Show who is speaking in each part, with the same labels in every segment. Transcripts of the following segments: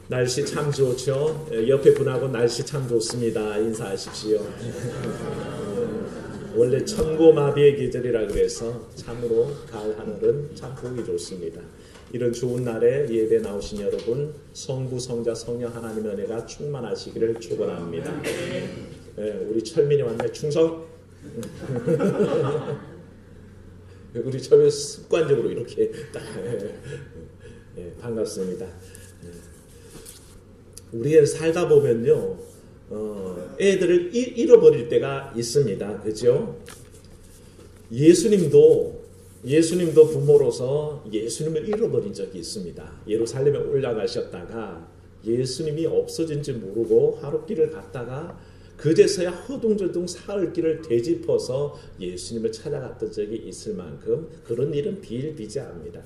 Speaker 1: 날씨 참 좋죠. 옆에 분하고 날씨 참 좋습니다. 인사하십시오. 원래 천고마비의 계절이라 그래서 참으로 가을 하늘은 참 보기 좋습니다. 이런 좋은 날에 예배 나오신 여러분, 성부, 성자, 성령 하나님의 은혜가 충만하시기를 축원합니다. 우리 철민이 왔네. 충성. 우리 처음에 습관적으로 이렇게 딱 반갑습니다. 우리가 살다 보면요, 애들을 잃어버릴 때가 있습니다. 그죠? 예수님도 부모로서 예수님을 잃어버린 적이 있습니다. 예루살렘에 올라가셨다가 예수님이 없어진지 모르고 하룻길을 갔다가 그제서야 허둥저둥 사흘길을 되짚어서 예수님을 찾아갔던 적이 있을 만큼 그런 일은 비일비재합니다.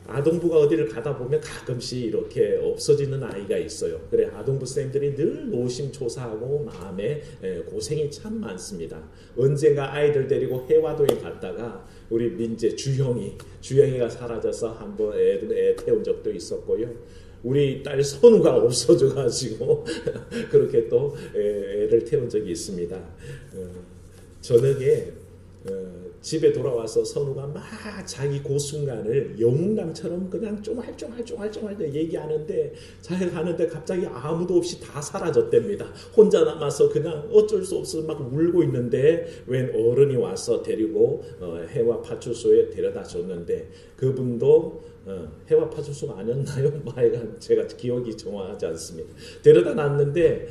Speaker 1: 아동부가 어디를 가다 보면 가끔씩 이렇게 없어지는 아이가 있어요. 그래, 아동부 선생님들이 늘 노심초사하고 마음에 고생이 참 많습니다. 언젠가 아이들 데리고 해화동에 갔다가 우리 민재 주영이가 사라져서 한번 애 태운 적도 있었고요. 우리 딸 선우가 없어져가지고 그렇게 또 애를 태운 적이 있습니다. 저녁에 집에 돌아와서 선우가 막 자기 그 순간을 영웅남처럼 그냥 쫑알쫑알 얘기하는데 잘 가는데 갑자기 아무도 없이 다 사라졌답니다. 혼자 남아서 그냥 어쩔 수 없어서 막 울고 있는데 웬 어른이 와서 데리고 해와 파출소에 데려다 줬는데 그분도 해와 파출소가 아니었나요? 하여간 제가 기억이 정확하지 않습니다. 데려다 놨는데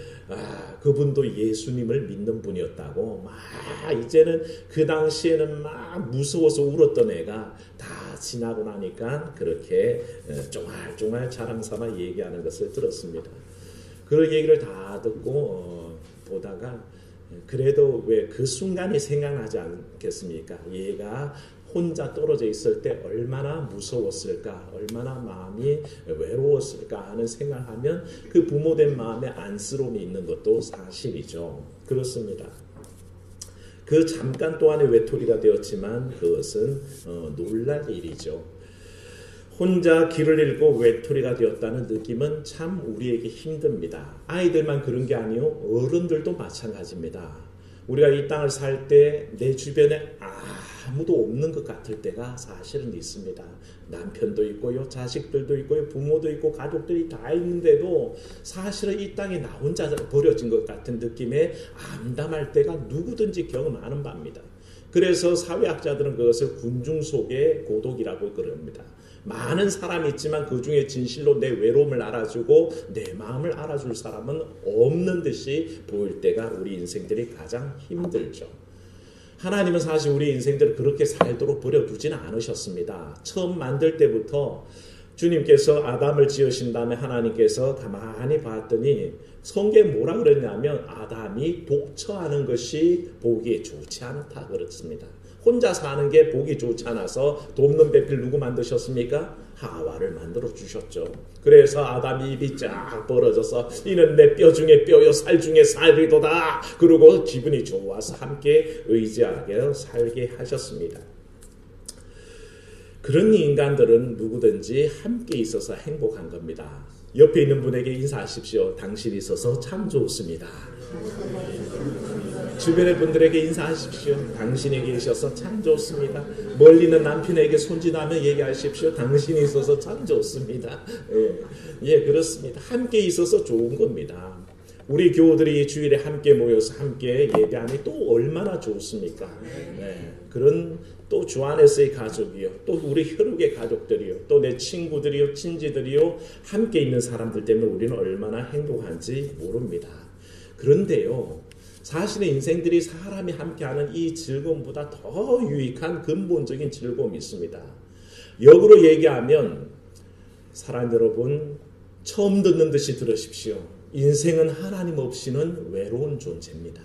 Speaker 1: 그분도 예수님을 믿는 분이었다고 막 이제는 그 당시에는 막 무서워서 울었던 애가 다 지나고 나니까 그렇게 쫑알쫑알 자랑삼아 얘기하는 것을 들었습니다. 그런 얘기를 다 듣고 보다가 그래도 왜 그 순간이 생각나지 않겠습니까? 얘가 혼자 떨어져 있을 때 얼마나 무서웠을까, 얼마나 마음이 외로웠을까 하는 생각하면 그 부모된 마음에 안쓰러움이 있는 것도 사실이죠. 그렇습니다. 그 잠깐 동안의 외톨이가 되었지만 그것은 놀랄 일이죠. 혼자 길을 잃고 외톨이가 되었다는 느낌은 참 우리에게 힘듭니다. 아이들만 그런 게 아니요, 어른들도 마찬가지입니다. 우리가 이 땅을 살 때 내 주변에 아무도 없는 것 같을 때가 사실은 있습니다. 남편도 있고요, 자식들도 있고요, 부모도 있고 가족들이 다 있는데도 사실은 이 땅에 나 혼자 버려진 것 같은 느낌에 암담할 때가 누구든지 경험하는 바입니다. 그래서 사회학자들은 그것을 군중 속의 고독이라고 그럽니다. 많은 사람이 있지만 그 중에 진실로 내 외로움을 알아주고 내 마음을 알아줄 사람은 없는 듯이 보일 때가 우리 인생들이 가장 힘들죠. 하나님은 사실 우리 인생들을 그렇게 살도록 버려두지는 않으셨습니다. 처음 만들 때부터 주님께서 아담을 지으신 다음에 하나님께서 가만히 봤더니 성경에 뭐라 그랬냐면 아담이 독처하는 것이 보기에 좋지 않다 그랬습니다. 혼자 사는 게 보기 좋지 않아서 돕는 배필 누구 만드셨습니까? 하와를 만들어 주셨죠. 그래서 아담이 입이 쫙 벌어져서 이는 내 뼈 중에 뼈요 살 중에 살이도다. 그리고 기분이 좋아서 함께 의지하게 살게 하셨습니다. 그런 인간들은 누구든지 함께 있어서 행복한 겁니다. 옆에 있는 분에게 인사하십시오. 당신이 있어서 참 좋습니다. 주변의 분들에게 인사하십시오. 당신이 계셔서 참 좋습니다. 멀리 있는 남편에게 손짓하며 얘기하십시오. 당신이 있어서 참 좋습니다. 예, 그렇습니다. 함께 있어서 좋은 겁니다. 우리 교우들이 주일에 함께 모여서 함께 예배하니 또 얼마나 좋습니까? 그런 또 주 안에서의 가족이요, 또 우리 혈육의 가족들이요, 또 내 친구들이요, 친지들이요, 함께 있는 사람들 때문에 우리는 얼마나 행복한지 모릅니다. 그런데요, 사실은 인생들이 사람이 함께하는 이 즐거움보다 더 유익한 근본적인 즐거움이 있습니다. 역으로 얘기하면 사랑 여러분, 처음 듣는 듯이 들으십시오. 인생은 하나님 없이는 외로운 존재입니다.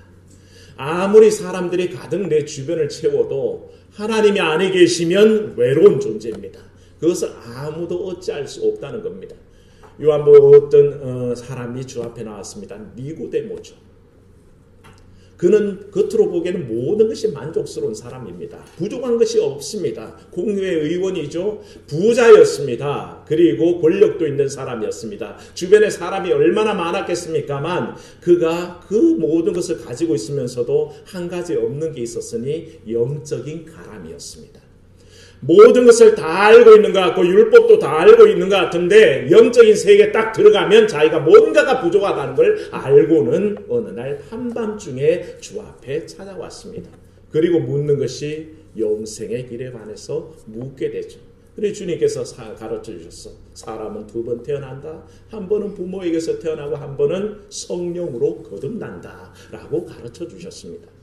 Speaker 1: 아무리 사람들이 가득 내 주변을 채워도 하나님이 안에 계시면 외로운 존재입니다. 그것을 아무도 어찌할 수 없다는 겁니다. 요한복음 어떤 사람이 주 앞에 나왔습니다. 니고데모죠. 그는 겉으로 보기에는 모든 것이 만족스러운 사람입니다. 부족한 것이 없습니다. 공회의 의원이죠. 부자였습니다. 그리고 권력도 있는 사람이었습니다. 주변에 사람이 얼마나 많았겠습니까만 그가 그 모든 것을 가지고 있으면서도 한 가지 없는 게 있었으니 영적인 가람이었습니다. 모든 것을 다 알고 있는 것 같고 율법도 다 알고 있는 것 같은데 영적인 세계에 딱 들어가면 자기가 뭔가가 부족하다는 걸 알고는 어느 날 한밤중에 주 앞에 찾아왔습니다. 그리고 묻는 것이 영생의 길에 관해서 묻게 되죠. 그래서 주님께서 가르쳐 주셨어. 사람은 두 번 태어난다. 한 번은 부모에게서 태어나고 한 번은 성령으로 거듭난다 라고 가르쳐 주셨습니다.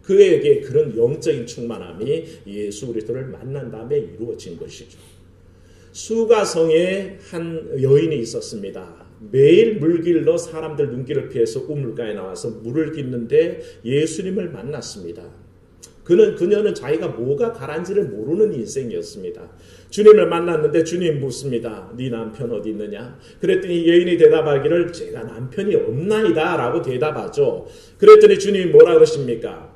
Speaker 1: 그에게 그런 영적인 충만함이 예수 그리스도를 만난 다음에 이루어진 것이죠. 수가성에 한 여인이 있었습니다. 매일 물길로 사람들 눈길을 피해서 우물가에 나와서 물을 깃는데 예수님을 만났습니다. 그녀는 자기가 뭐가 가란지를 모르는 인생이었습니다. 주님을 만났는데 주님 묻습니다. 네 남편 어디 있느냐? 그랬더니 여인이 대답하기를 제가 남편이 없나이다 라고 대답하죠. 그랬더니 주님이 뭐라 그러십니까?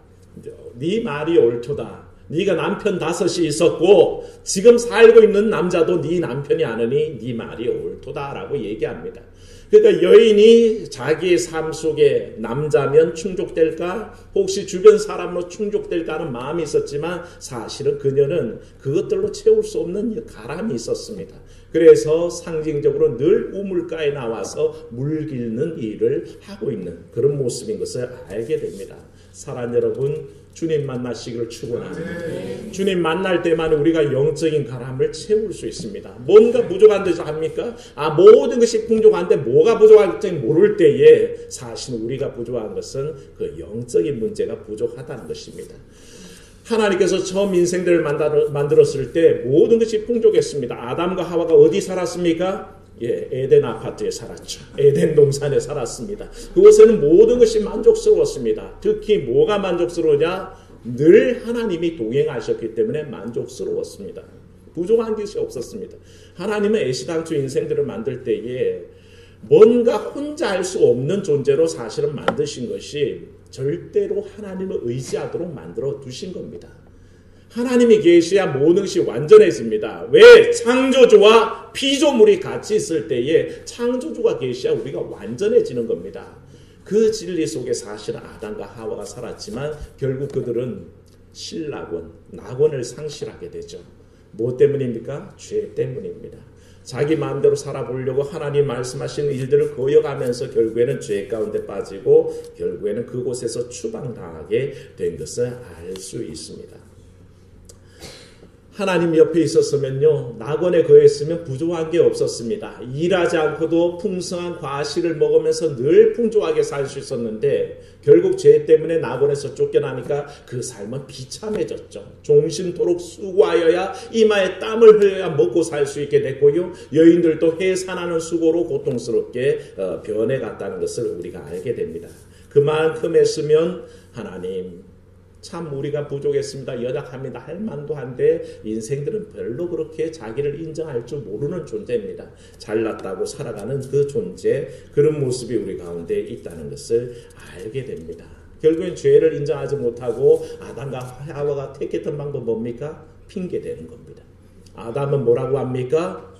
Speaker 1: 네 말이 옳도다. 네가 남편 5이 있었고 지금 살고 있는 남자도 네 남편이 아느니 네 말이 옳도다 라고 얘기합니다. 그러니까 여인이 자기의 삶 속에 남자면 충족될까 혹시 주변 사람으로 충족될까 하는 마음이 있었지만 사실은 그녀는 그것들로 채울 수 없는 가람이 있었습니다. 그래서 상징적으로 늘 우물가에 나와서 물 깃는 일을 하고 있는 그런 모습인 것을 알게 됩니다. 사랑하는 여러분, 주님 만나시기를 축원합니다. 주님 만날 때만 우리가 영적인 가람을 채울 수 있습니다. 뭔가 부족한 데서 합니까? 모든 것이 풍족한데 뭐가 부족할지 모를 때에 사실 우리가 부족한 것은 그 영적인 문제가 부족하다는 것입니다. 하나님께서 처음 인생들을 만들었을 때 모든 것이 풍족했습니다. 아담과 하와가 어디 살았습니까? 에덴 아파트에 살았죠. 에덴 동산에 살았습니다. 그곳에는 모든 것이 만족스러웠습니다. 특히 뭐가 만족스러우냐? 늘 하나님이 동행하셨기 때문에 만족스러웠습니다. 부족한 것이 없었습니다. 하나님은 애시당초 인생들을 만들 때에 뭔가 혼자 할 수 없는 존재로 사실은 만드신 것이 절대로 하나님을 의지하도록 만들어 두신 겁니다. 하나님이 계셔야 모든 것이 완전해집니다. 왜? 창조주와 피조물이 같이 있을 때에 창조주가 계셔야 우리가 완전해지는 겁니다. 그 진리 속에 사실은 아담과 하와가 살았지만 결국 그들은 낙원을 상실하게 되죠. 뭐 때문입니까? 죄 때문입니다. 자기 마음대로 살아보려고 하나님 말씀하신 일들을 거역하면서 결국에는 죄 가운데 빠지고 결국에는 그곳에서 추방당하게 된 것을 알 수 있습니다. 하나님 옆에 있었으면요, 낙원에 거했으면 부족한 게 없었습니다. 일하지 않고도 풍성한 과실을 먹으면서 늘 풍족하게 살 수 있었는데 결국 죄 때문에 낙원에서 쫓겨나니까 그 삶은 비참해졌죠. 종신토록 수고하여야 이마에 땀을 흘려야 먹고 살 수 있게 됐고요. 여인들도 해산하는 수고로 고통스럽게 변해갔다는 것을 우리가 알게 됩니다. 그만큼 했으면 하나님 참 우리가 부족했습니다. 연약합니다. 할 만도 한데 인생들은 별로 그렇게 자기를 인정할 줄 모르는 존재입니다. 잘났다고 살아가는 그 존재, 그런 모습이 우리 가운데 있다는 것을 알게 됩니다. 결국엔 죄를 인정하지 못하고 아담과 하와가 택했던 방법 뭡니까? 핑계대는 겁니다. 아담은 뭐라고 합니까?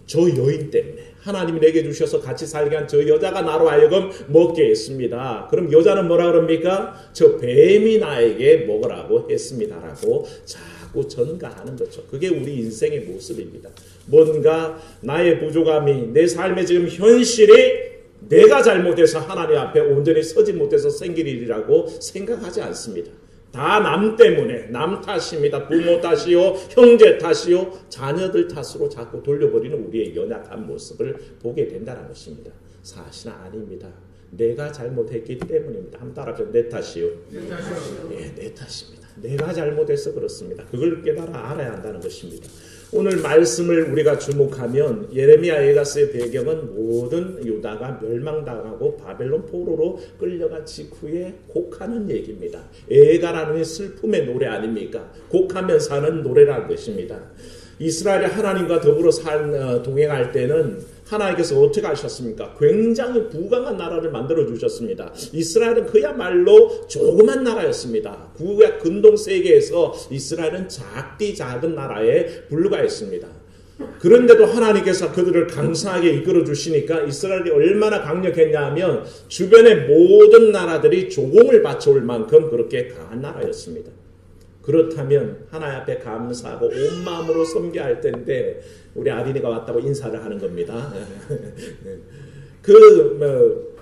Speaker 1: 저 여인 때문에 하나님이 내게 주셔서 같이 살게 한 저 여자가 나로 하여금 먹게 했습니다. 그럼 여자는 뭐라 그럽니까? 저 뱀이 나에게 먹으라고 했습니다라고 자꾸 전가하는 거죠. 그게 우리 인생의 모습입니다. 뭔가 나의 부족함이 내 삶의 지금 현실이 내가 잘못해서 하나님 앞에 온전히 서지 못해서 생길 일이라고 생각하지 않습니다. 다 남 때문에, 남 탓입니다. 부모 탓이요, 형제 탓이요, 자녀들 탓으로 자꾸 돌려버리는 우리의 연약한 모습을 보게 된다는 것입니다. 사실은 아닙니다. 내가 잘못했기 때문입니다. 한번 따라합시다. 내 탓이요. 네, 내 탓입니다. 내가 잘못해서 그렇습니다. 그걸 깨달아 알아야 한다는 것입니다. 오늘 말씀을 우리가 주목하면 예레미야 에가스의 배경은 모든 유다가 멸망당하고 바벨론 포로로 끌려간 직후에 곡하는 얘기입니다. 에가라는 슬픔의 노래 아닙니까? 곡하면서 하는 노래라는 것입니다. 이스라엘이 하나님과 더불어 동행할 때는 하나님께서 어떻게 하셨습니까? 굉장히 부강한 나라를 만들어 주셨습니다. 이스라엘은 그야말로 조그만 나라였습니다. 구약 근동 세계에서 이스라엘은 작은 나라에 불과했습니다. 그런데도 하나님께서 그들을 강성하게 이끌어 주시니까 이스라엘이 얼마나 강력했냐면 주변의 모든 나라들이 조공을 바쳐올 만큼 그렇게 강한 나라였습니다. 그렇다면 하나님 앞에 감사하고 온 마음으로 섬겨야 할 텐데 우리 아린이가 왔다고 인사를 하는 겁니다.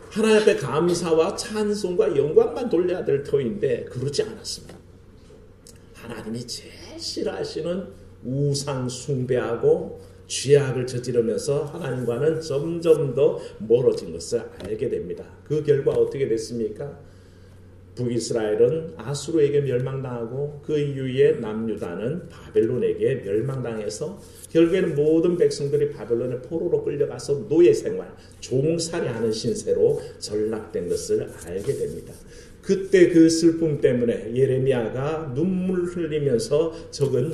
Speaker 1: 하나님 앞에 감사와 찬송과 영광만 돌려야 될 터인데 그러지 않았습니다. 하나님이 제일 싫어하시는 우상 숭배하고 죄악을 저지르면서 하나님과는 점점 더 멀어진 것을 알게 됩니다. 그 결과 어떻게 됐습니까? 북이스라엘은 아수르에게 멸망당하고 그 이후에 남유다는 바벨론에게 멸망당해서 결국에는 모든 백성들이 바벨론의 포로로 끌려가서 노예생활, 종살이하는 신세로 전락된 것을 알게 됩니다. 그때 그 슬픔 때문에 예레미야가 눈물 흘리면서 적은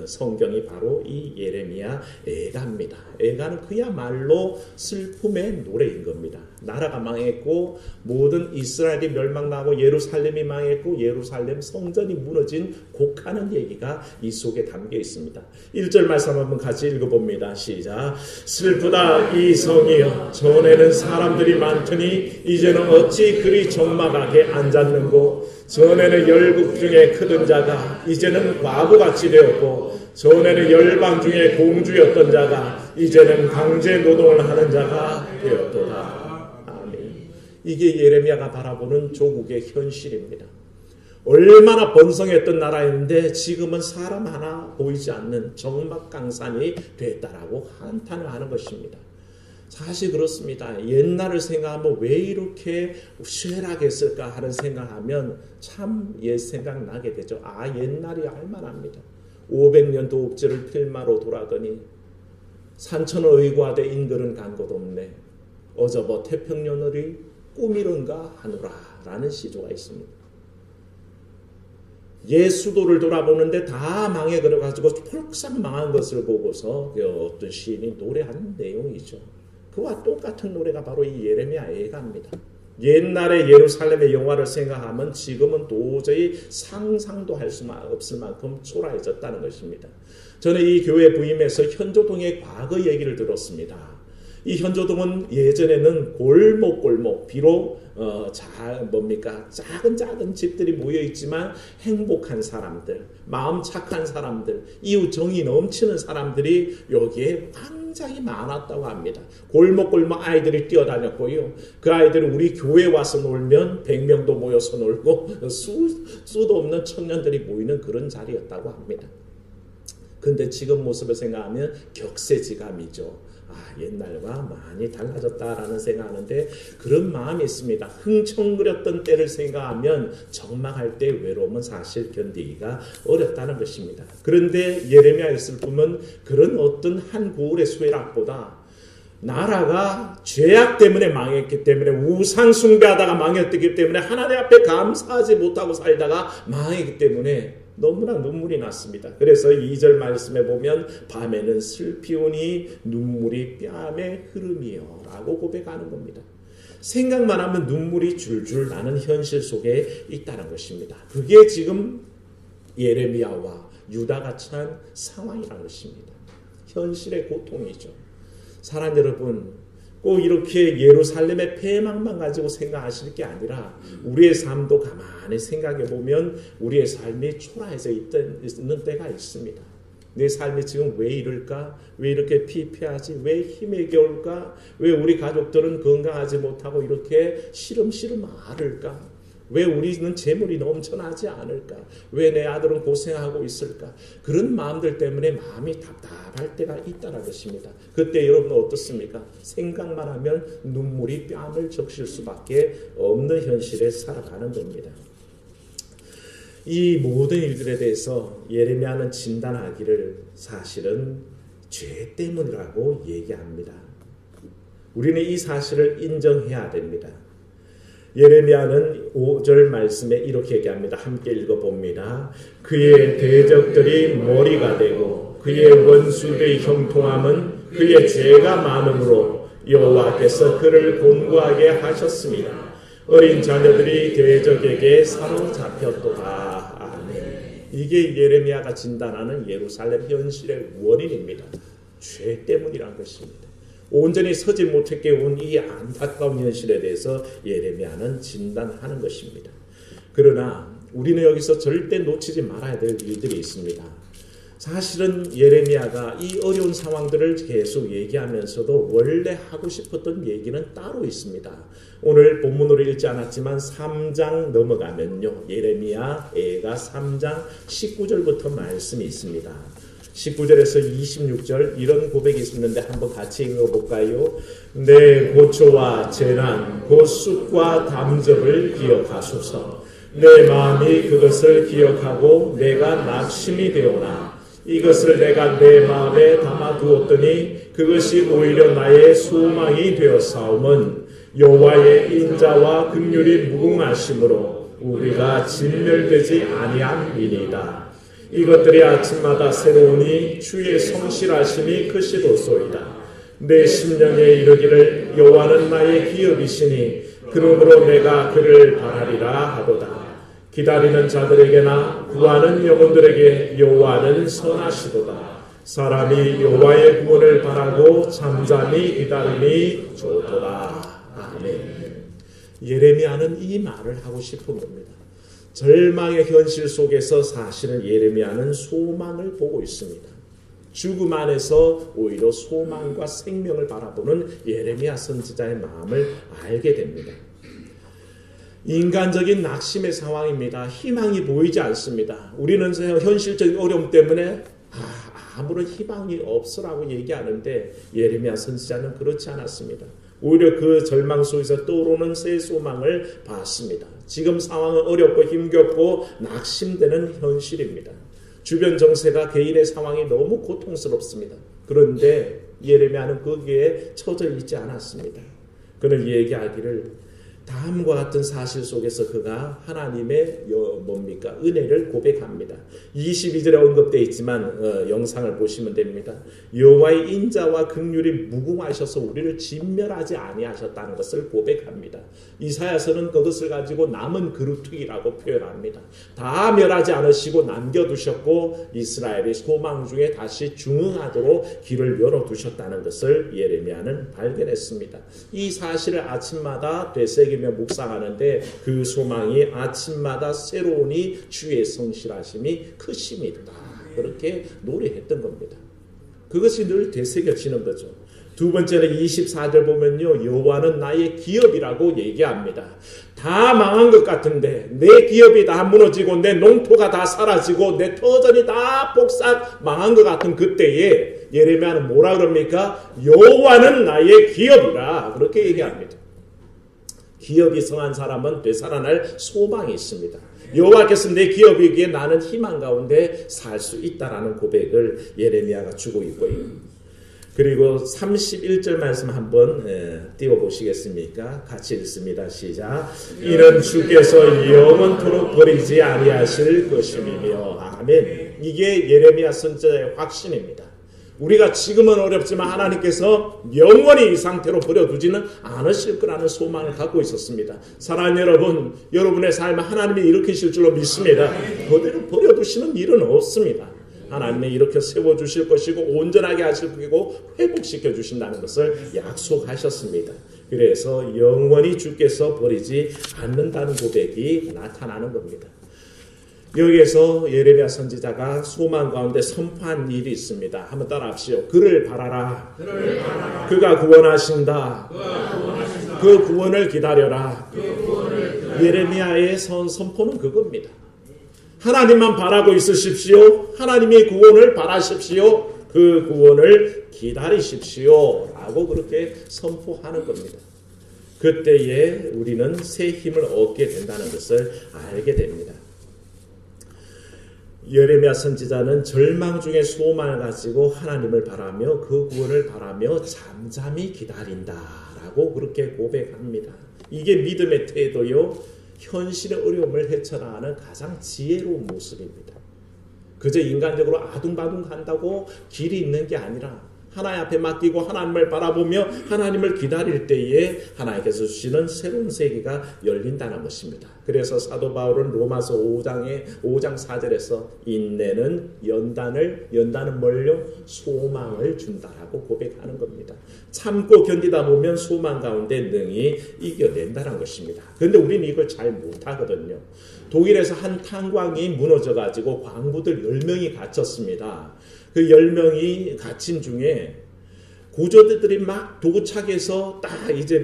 Speaker 1: 성경이 바로 이 예레미야 애가입니다. 애가는 그야말로 슬픔의 노래인 겁니다. 나라가 망했고 모든 이스라엘이 멸망당하고 예루살렘이 망했고 예루살렘 성전이 무너진 곡하는 얘기가 이 속에 담겨 있습니다. 1절 말씀 한번 같이 읽어봅니다. 시작. 슬프다 이 성이여 전에는 사람들이 많더니 이제는 어찌 그리 적막하게 앉았는고 전에는 열국 중에 크던 자가 이제는 과부같이 되었고 전에는 열방 중에 공주였던 자가 이제는 강제 노동을 하는 자가 되었도다. 이게 예레미야가 바라보는 조국의 현실입니다. 얼마나 번성했던 나라인데 지금은 사람 하나 보이지 않는 적막강산이 됐다라고 한탄을 하는 것입니다. 사실 그렇습니다. 옛날을 생각하면 왜 이렇게 쇠락했을까 하는 생각하면 참 옛 생각 나게 되죠. 옛날이 알만합니다. 500년 도읍지를 필마로 돌아더니 산천을 의고하되 인글은 간 곳 없네. 어저버 태평년을이 꿈이런가 하노라 라는 시조가 있습니다. 예수도를 돌아보는데 다 망해버려가지고 폴싹 망한 것을 보고서 어떤 시인이 노래하는 내용이죠. 그와 똑같은 노래가 바로 이 예레미야 애가입니다. 옛날에 예루살렘의 영화를 생각하면 지금은 도저히 상상도 할 수 없을 만큼 초라해졌다는 것입니다. 저는 이 교회 부임해서 현조동의 과거 얘기를 들었습니다. 이 현조동은 예전에는 골목 비록 작은 집들이 모여 있지만 행복한 사람들, 마음 착한 사람들, 이웃 정이 넘치는 사람들이 여기에 굉장히 많았다고 합니다. 골목 아이들이 뛰어다녔고요. 그 아이들은 우리 교회에 와서 놀면 100명도 모여서 놀고 수도 없는 청년들이 모이는 그런 자리였다고 합니다. 근데 지금 모습을 생각하면 격세지감이죠. 옛날과 많이 달라졌다라는 생각하는데 그런 마음이 있습니다. 흥청거렸던 때를 생각하면 적막할 때 외로움은 사실 견디기가 어렵다는 것입니다. 그런데 예레미야의 슬픔은 그런 어떤 한 고울의 쇠락보다 나라가 죄악 때문에 망했기 때문에 우상 숭배하다가 망했기 때문에 하나님 앞에 감사하지 못하고 살다가 망했기 때문에 너무나 눈물이 났습니다. 그래서 2절 말씀에 보면 밤에는 슬피우니 눈물이 뺨에 흐름이요 라고 고백하는 겁니다. 생각만 하면 눈물이 줄줄 나는 현실 속에 있다는 것입니다. 그게 지금 예레미야와 유다가 처한 상황이라는 것입니다. 현실의 고통이죠. 사랑 여러분, 꼭 이렇게 예루살렘의 폐망만 가지고 생각하실 게 아니라 우리의 삶도 가만히 생각해 보면 우리의 삶이 초라해져 있는 때가 있습니다. 내 삶이 지금 왜 이럴까? 왜 이렇게 피폐하지? 왜 힘에 겨울까? 왜 우리 가족들은 건강하지 못하고 이렇게 시름시름 앓을까? 왜 우리는 재물이 넘쳐나지 않을까? 왜 내 아들은 고생하고 있을까? 그런 마음들 때문에 마음이 답답할 때가 있다는 것입니다. 그때 여러분은 어떻습니까? 생각만 하면 눈물이 뺨을 적실 수밖에 없는 현실에 살아가는 겁니다. 이 모든 일들에 대해서 예레미야는 진단하기를 사실은 죄 때문이라고 얘기합니다. 우리는 이 사실을 인정해야 됩니다. 예레미야는 5절 말씀에 이렇게 얘기합니다. 함께 읽어봅니다. 그의 대적들이 머리가 되고 그의 원수들의 형통함은 그의 죄가 많음으로 여호와께서 그를 곤고하게 하셨습니다. 어린 자녀들이 대적에게 사로잡혔도다. 아멘. 이게 예레미야가 진단하는 예루살렘 현실의 원인입니다. 죄 때문이란 것입니다. 온전히 서지 못했게 온 이 안타까운 현실에 대해서 예레미야는 진단하는 것입니다. 그러나 우리는 여기서 절대 놓치지 말아야 될 일들이 있습니다. 사실은 예레미야가 이 어려운 상황들을 계속 얘기하면서도 원래 하고 싶었던 얘기는 따로 있습니다. 오늘 본문으로 읽지 않았지만 3장 넘어가면요. 예레미야가 3장 19절부터 말씀이 있습니다. 19절에서 26절 이런 고백이 있는데 한번 같이 읽어볼까요? 내 고초와 재난, 곧 쑥과 담즙을 기억하소서. 내 마음이 그것을 기억하고 내가 낙심이 되오나 이것을 내가 내 마음에 담아두었더니 그것이 오히려 나의 소망이 되었사옴은 여호와의 인자와 긍휼이 무궁하심으로 우리가 진멸되지 아니함이니이다. 이것들이 아침마다 새로우니 주의 성실하심이 크시도소이다. 내 심령에 이르기를 여호와는 나의 기업이시니 그러므로 내가 그를 바라리라 하도다. 기다리는 자들에게나 구하는 영혼들에게 여호와는 선하시도다. 사람이 여호와의 구원을 바라고 잠잠히 기다림이 좋도다. 아멘. 예레미야는 이 말을 하고 싶은 겁니다. 절망의 현실 속에서 사실은 예레미야는 소망을 보고 있습니다. 죽음 안에서 오히려 소망과 생명을 바라보는 예레미야 선지자의 마음을 알게 됩니다. 인간적인 낙심의 상황입니다. 희망이 보이지 않습니다. 우리는 현실적인 어려움 때문에 아무런 희망이 없으라고 얘기하는데 예레미야 선지자는 그렇지 않았습니다. 오히려 그 절망 속에서 떠오르는 새 소망을 봤습니다. 지금 상황은 어렵고 힘겹고 낙심되는 현실입니다. 주변 정세가 개인의 상황이 너무 고통스럽습니다. 그런데 예레미야는 거기에 처져 있지 않았습니다. 그는 얘기하기를 다음과 같은 사실 속에서 그가 하나님의 은혜를 고백합니다. 22절에 언급되어 있지만 영상을 보시면 됩니다. 여호와의 인자와 긍휼이 무궁하셔서 우리를 진멸하지 아니하셨다는 것을 고백합니다. 이사야서는 그것을 가지고 남은 그루퉁이라고 표현합니다. 다 멸하지 않으시고 남겨두셨고 이스라엘의 소망 중에 다시 중흥하도록 길을 열어두셨다는 것을 예레미야는 발견했습니다. 이 사실을 아침마다 되새기며 묵상하는데 그 소망이 아침마다 새로우니 주의 성실하심이 크심이다. 그렇게 노래했던 겁니다. 그것이 늘 되새겨지는 거죠. 두 번째는 24절 보면요. 여호와는 나의 기업이라고 얘기합니다. 다 망한 것 같은데 내 기업이 다 무너지고 내 농토가 다 사라지고 내 터전이 다 폭삭 망한 것 같은 그때에 예레미야는 뭐라 그럽니까? 여호와는 나의 기업이라 그렇게 얘기합니다. 기업이 성한 사람은 되살아날 소망이 있습니다. 여호와께서 내 기업이기에 나는 희망 가운데 살 수 있다라는 고백을 예레미야가 주고 있고요. 그리고 31절 말씀 한번 띄워보시겠습니까? 같이 읽습니다. 시작. 이는 주께서 영원토록 버리지 아니하실 것임이며. 아멘. 이게 예레미야 선지자의 확신입니다. 우리가 지금은 어렵지만 하나님께서 영원히 이 상태로 버려두지는 않으실 거라는 소망을 갖고 있었습니다. 사랑하는 여러분, 여러분의 삶을 하나님이 일으키실 줄로 믿습니다. 그대로 버려두시는 일은 없습니다. 하나님이 이렇게 세워주실 것이고 온전하게 하실 것이고 회복시켜 주신다는 것을 약속하셨습니다. 그래서 영원히 주께서 버리지 않는다는 고백이 나타나는 겁니다. 여기에서 예레미야 선지자가 소망 가운데 선포한 일이 있습니다. 한번 따라합시오. 그를 바라라. 그가 구원하신다. 그 구원을 기다려라. 예레미야의 선포는 그겁니다. 하나님만 바라고 있으십시오. 하나님의 구원을 바라십시오. 그 구원을 기다리십시오. 라고 그렇게 선포하는 겁니다. 그때에 우리는 새 힘을 얻게 된다는 것을 알게 됩니다. 예레미야 선지자는 절망 중에 소망을 가지고 하나님을 바라며 그 구원을 바라며 잠잠히 기다린다라고 그렇게 고백합니다. 이게 믿음의 태도요. 현실의 어려움을 헤쳐나가는 가장 지혜로운 모습입니다. 그저 인간적으로 아둥바둥 한다고 길이 있는 게 아니라 하나님 앞에 맡기고 하나님을 바라보며 하나님을 기다릴 때에 하나님께서 주시는 새로운 세계가 열린다는 것입니다. 그래서 사도 바울은 로마서 5장 4절에서 인내는 연단은 뭘요? 소망을 준다라고 고백하는 겁니다. 참고 견디다 보면 소망 가운데 능히 이겨낸다는 것입니다. 그런데 우리는 이걸 잘 못하거든요. 독일에서 한 탄광이 무너져가지고 광부들 10명이 갇혔습니다. 그 10명이 갇힌 중에 구조대들이 막 도착해서 딱 이제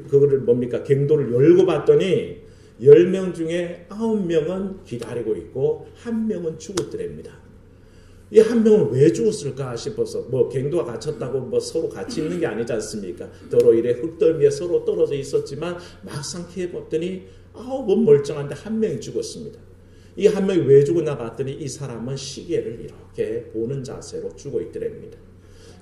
Speaker 1: 그거를 갱도를 열고 봤더니 10명 중에 9명은 기다리고 있고 1명은 죽었더랍니다. 이 1명은 왜 죽었을까 싶어서 갱도가 갇혔다고 서로 같이 있는 게 아니지 않습니까? 도로 이래 흙덜미에 서로 떨어져 있었지만 막상 캐봤더니 9은 멀쩡한데 1명이 죽었습니다. 이 1명이 왜 죽었나 봤더니 이 사람은 시계를 이렇게 보는 자세로 죽어 있더랍니다.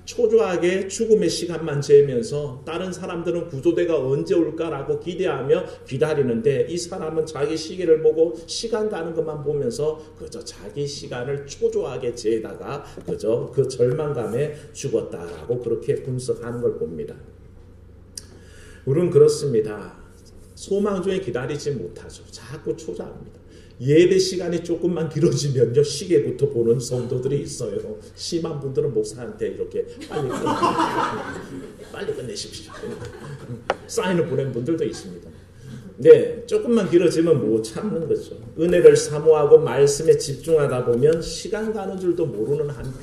Speaker 1: 초조하게 죽음의 시간만 재면서 다른 사람들은 구조대가 언제 올까라고 기대하며 기다리는데 이 사람은 자기 시계를 보고 시간 가는 것만 보면서 그저 자기 시간을 초조하게 재다가 그저 그 절망감에 죽었다라고 그렇게 분석하는 걸 봅니다. 우리는 그렇습니다. 소망 중에 기다리지 못하죠. 자꾸 초조합니다. 예배 시간이 조금만 길어지면요 시계부터 보는 성도들이 있어요. 심한 분들은 목사한테 이렇게 빨리 끝내십시오. 사인을 보낸 분들도 있습니다. 네, 조금만 길어지면 못 참는 거죠. 은혜를 사모하고 말씀에 집중하다 보면 시간 가는 줄도 모르는 한편.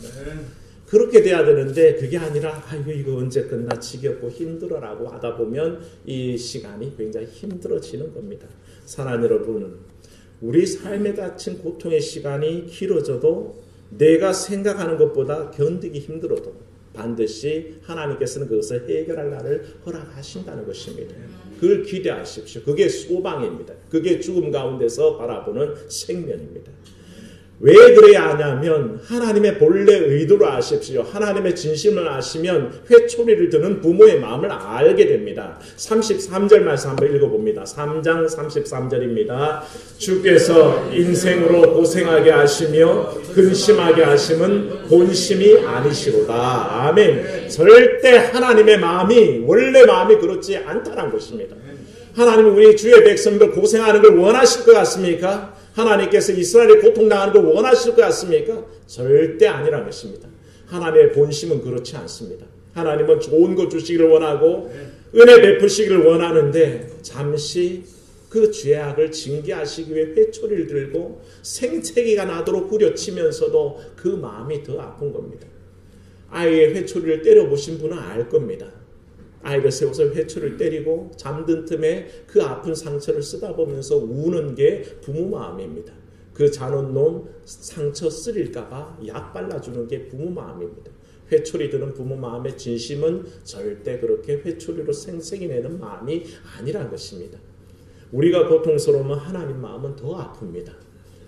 Speaker 1: 그렇게 돼야 되는데 그게 아니라 이거 언제 끝나 지겹고 힘들어라고 하다 보면 이 시간이 굉장히 힘들어지는 겁니다. 사랑하는 여러분, 우리 삶에 닥친 고통의 시간이 길어져도 내가 생각하는 것보다 견디기 힘들어도 반드시 하나님께서는 그것을 해결할 날을 허락하신다는 것입니다. 그걸 기대하십시오. 그게 소망입니다. 그게 죽음 가운데서 바라보는 생명입니다. 왜 그래야 하냐면 하나님의 본래 의도를 아십시오. 하나님의 진심을 아시면 회초리를 드는 부모의 마음을 알게 됩니다. 33절 말씀 한번 읽어봅니다. 3장 33절입니다. 주께서 인생으로 고생하게 하시며 근심하게 하심은 본심이 아니시로다. 아멘. 절대 하나님의 마음이 원래 마음이 그렇지 않다는 것입니다. 하나님은 우리 주의 백성들 고생하는 걸 원하실 것 같습니까? 하나님께서 이스라엘이 고통당하는 걸 원하실 것 같습니까? 절대 아니라는 것입니다. 하나님의 본심은 그렇지 않습니다. 하나님은 좋은 것 주시기를 원하고 은혜 베푸시기를 원하는데 잠시 그 죄악을 징계하시기 위해 회초리를 들고 생채기가 나도록 후려치면서도 그 마음이 더 아픈 겁니다. 아이의 회초리를 때려보신 분은 알 겁니다. 아이를 세워서 회초리를 때리고 잠든 틈에 그 아픈 상처를 쓰다보면서 우는 게 부모 마음입니다. 그 잔온놈 상처 쓰릴까봐 약 발라주는 게 부모 마음입니다. 회초리 드는 부모 마음의 진심은 절대 그렇게 회초리로 생생히 내는 마음이 아니라는 것입니다. 우리가 고통스러우면 하나님 마음은 더 아픕니다.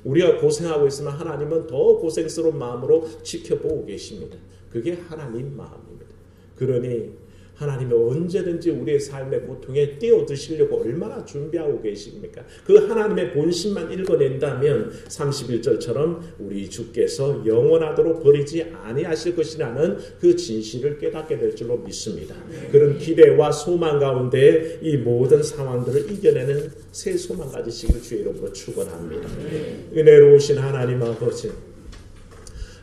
Speaker 1: 우리가 고생하고 있으면 하나님은 더 고생스러운 마음으로 지켜보고 계십니다. 그게 하나님 마음입니다. 그러니 하나님은 언제든지 우리의 삶의 고통에 뛰어드시려고 얼마나 준비하고 계십니까? 그 하나님의 본심만 읽어낸다면 31절처럼 우리 주께서 영원하도록 버리지 아니하실 것이라는 그 진실을 깨닫게 될 줄로 믿습니다. 그런 기대와 소망 가운데 이 모든 상황들을 이겨내는 새 소망 가지시길 주의 이름으로 축원합니다. 은혜로우신 하나님 아버지,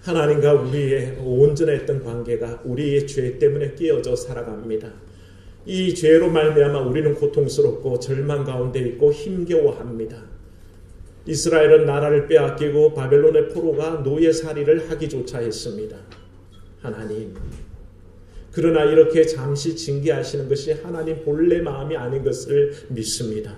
Speaker 1: 하나님과 우리의 온전했던 관계가 우리의 죄 때문에 깨어져 살아갑니다. 이 죄로 말미암아 우리는 고통스럽고 절망 가운데 있고 힘겨워합니다. 이스라엘은 나라를 빼앗기고 바벨론의 포로가 노예살이를 하기조차 했습니다. 하나님, 그러나 이렇게 잠시 징계하시는 것이 하나님 본래 마음이 아닌 것을 믿습니다.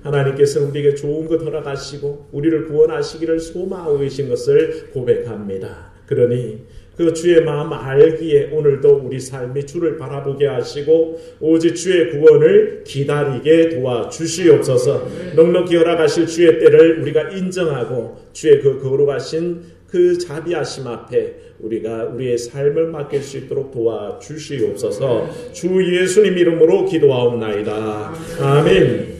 Speaker 1: 하나님께서는 우리에게 좋은 것 허락하시고 우리를 구원하시기를 소망하고 계신 것을 고백합니다. 그러니 그 주의 마음 알기에 오늘도 우리 삶이 주를 바라보게 하시고 오직 주의 구원을 기다리게 도와주시옵소서. 넉넉히 허락하실 주의 때를 우리가 인정하고 주의 그 거룩하신 그 자비하심 앞에 우리가 우리의 삶을 맡길 수 있도록 도와주시옵소서. 주 예수님 이름으로 기도하옵나이다. 아멘.